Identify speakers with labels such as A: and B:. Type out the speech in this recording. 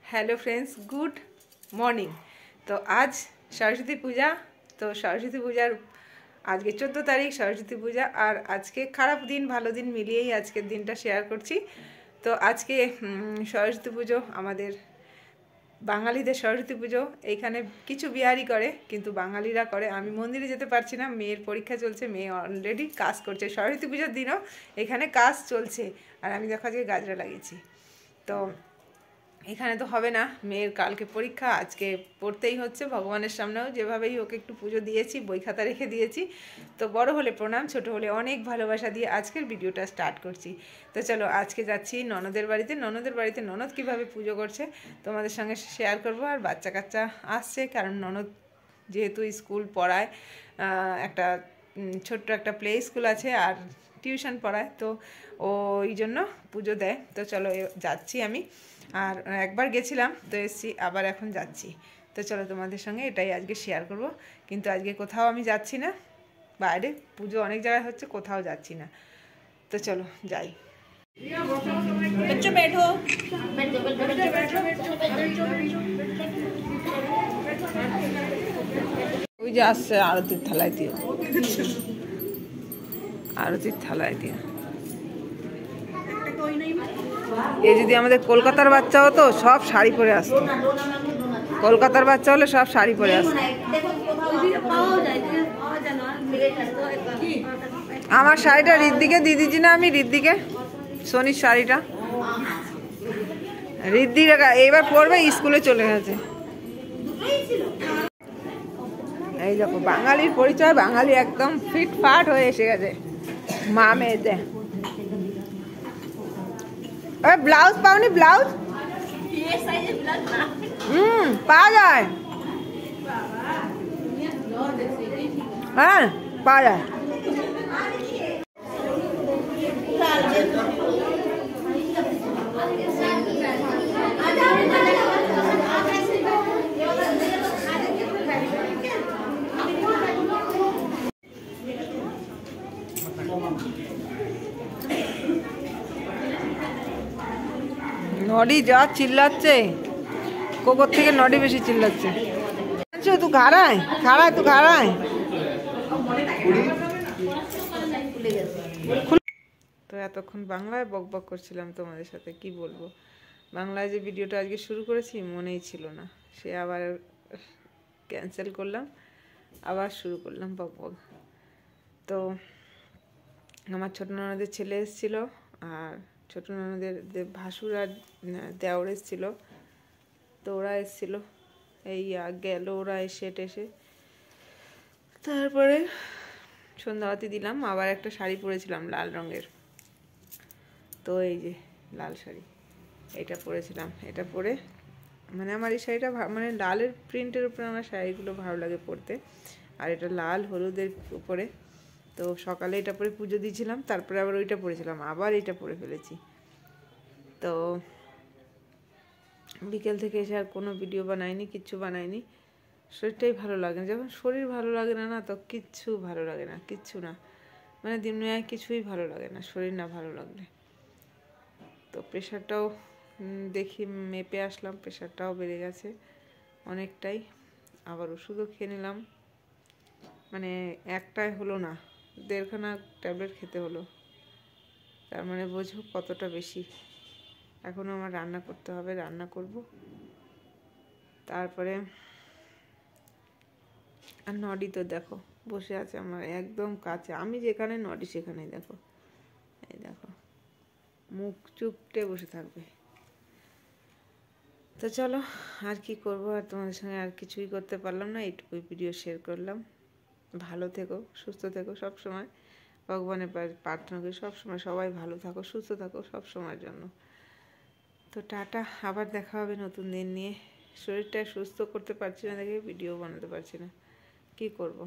A: Hello friends, good morning. तो आज सरस्वती पूजा। तो सरस्वती पूजार आज के 14 तारीख सरस्वती पूजा और आज के खराब दिन भालो दिन मिलिए ही आज के दिन शेयर करছি। तो आज के सरस्वती पुजो आमादेर বাঙালিদের সরস্বতী পুজো এইখানে কিছু বিহারি করে, কিন্তু বাঙালিরা করে। আমি মন্দিরে যেতে পারছি না, মেয়ের পরীক্ষা চলছে, মেয়ে অলরেডি কাজ করছে। সরস্বতী পুজোর দিনও এখানে কাজ চলছে আর আমি দেখা যায় গাজরা লাগিয়েছি। তো এখানে তো হবে না, মেয়ের কালকে পরীক্ষা, আজকে পড়তেই হচ্ছে। ভগবানের সামনেও যেভাবেই ওকে একটু পুজো দিয়েছি, বই খাতা রেখে দিয়েছি। তো বড় হলে প্রণাম, ছোট হলে অনেক ভালোবাসা দিয়ে আজকের ভিডিওটা স্টার্ট করছি। তো চলো আজকে যাচ্ছি ননদের বাড়িতে। ননদ কীভাবে পুজো করছে তোমাদের সঙ্গে শেয়ার করব। আর বাচ্চা কাচ্চা আসছে, কারণ ননদ যেহেতু স্কুল পড়ায়, একটা ছোট্ট একটা প্লে স্কুল আছে আর টিউশন পড়ায়, তো ওই জন্য পুজো দেয়। তো চলো যাচ্ছি আমি। আর একবার গেছিলাম তো এসছি, আবার এখন যাচ্ছি। তো চলো তোমাদের সঙ্গে এটাই আজকে শেয়ার করব। কিন্তু আজকে কোথাও আমি যাচ্ছি না, বাইরে পুজো অনেক জায়গায় হচ্ছে, কোথাও যাচ্ছি না। তো চলো যাই। ওই যে আসছে আরতির থালায় দিয়ে, আরতির থালায় দিয়ে। এ যদি আমাদের কলকাতার বাচ্চা হতো সব শাড়ি পরে আসতো, কলকাতার বাচ্চা হলে সব শাড়ি পরে আসতো। আমার শাড়িটা ঋদ্ধিকে দিয়ে দিচ্ছি না, আমি ঋদ্ধিকে সোনির শাড়িটা ঋদ্ধি এইবার পরবে, স্কুলে চলে গেছে। এই দেখো বাঙালির পরিচয়, বাঙালি একদম ফিটফাট হয়ে এসে গেছে মা মেয়েতে। ব্লাউজ পাওনি? ব্লাউজ পাওয়া যায়, হ্যাঁ পাওয়া যায়। নডি যা চিল্লাচ্ছে, কোকর থেকে নডি বেশি চিল্লাচ্ছে। তুই খাড়ায় খাড়ায়, তুই খাড়ায়। তো এতক্ষণ বাংলায় বকবক করছিলাম তোমাদের সাথে, কি বলবো। বাংলায় যে ভিডিওটা আজকে শুরু করেছি মনেই ছিল না, সে আবার ক্যান্সেল করলাম, আবার শুরু করলাম বকবক। তো আমার ছোট ননদের ছেলে এসেছিল, আর ছোট ননদের ভাসুর আর দেওর এসেছিল। তো ওরা এসেছিল, এই গেল ওরা এসে টেসে। তারপরে সন্ধ্যাবাতি দিলাম, আবার একটা শাড়ি পরেছিলাম লাল রঙের। তো এই যে লাল শাড়ি, এটা পরেছিলাম। এটা পরে মানে আমার এই শাড়িটা মানে লালের প্রিন্টের উপরে আমার শাড়িগুলো ভালো লাগে পরতে, আর এটা লাল হলুদের উপরে। তো সকালে এটা পরে পুজো দিয়েছিলাম, তারপরে আবার ওইটা পরেছিলাম, আবার এটা পরে ফেলেছি। তো বিকেল থেকে এসে আর কোনো ভিডিও বানাইনি, কিচ্ছু বানাইনি। শরীরটাই ভালো লাগে না, যখন শরীর ভালো লাগে না, না তো কিচ্ছু ভালো লাগে না, কিচ্ছু না, মানে দুনিয়ায় কিছুই ভালো লাগে না শরীর না ভালো লাগলে। তো প্রেশারটাও দেখি মেপে আসলাম, প্রেশারটাও বেড়ে গেছে অনেকটাই। আবার ওষুধও খেয়ে নিলাম, মানে একটাই হলো না, 1.5খানা ট্যাবলেট খেতে হলো। তার মানে বোঝো কতটা বেশি। এখনও আমার রান্না করতে হবে, রান্না করব। তারপরে আর নডি তো দেখো বসে আছে আমার একদম কাছে, আমি যেখানে নডি সেখানেই দেখো, এই দেখো মুখ চুপটে বসে থাকবে। তো চলো আর কি করব, আর তোমাদের সঙ্গে আর কিছুই করতে পারলাম না, এইটুকুই ভিডিও শেয়ার করলাম। ভালো থেকো, সুস্থ থেকো সব সময়, ভগবানের প্রার্থনা করি সবসময় সবাই ভালো থাকো, সুস্থ থাকো সব সময়ের জন্য। তো টাটা, আবার দেখা হবে নতুন দিন নিয়ে। শরীরটা সুস্থ করতে পারছি না দেখে ভিডিও বানাতে পারছি না, কি করব।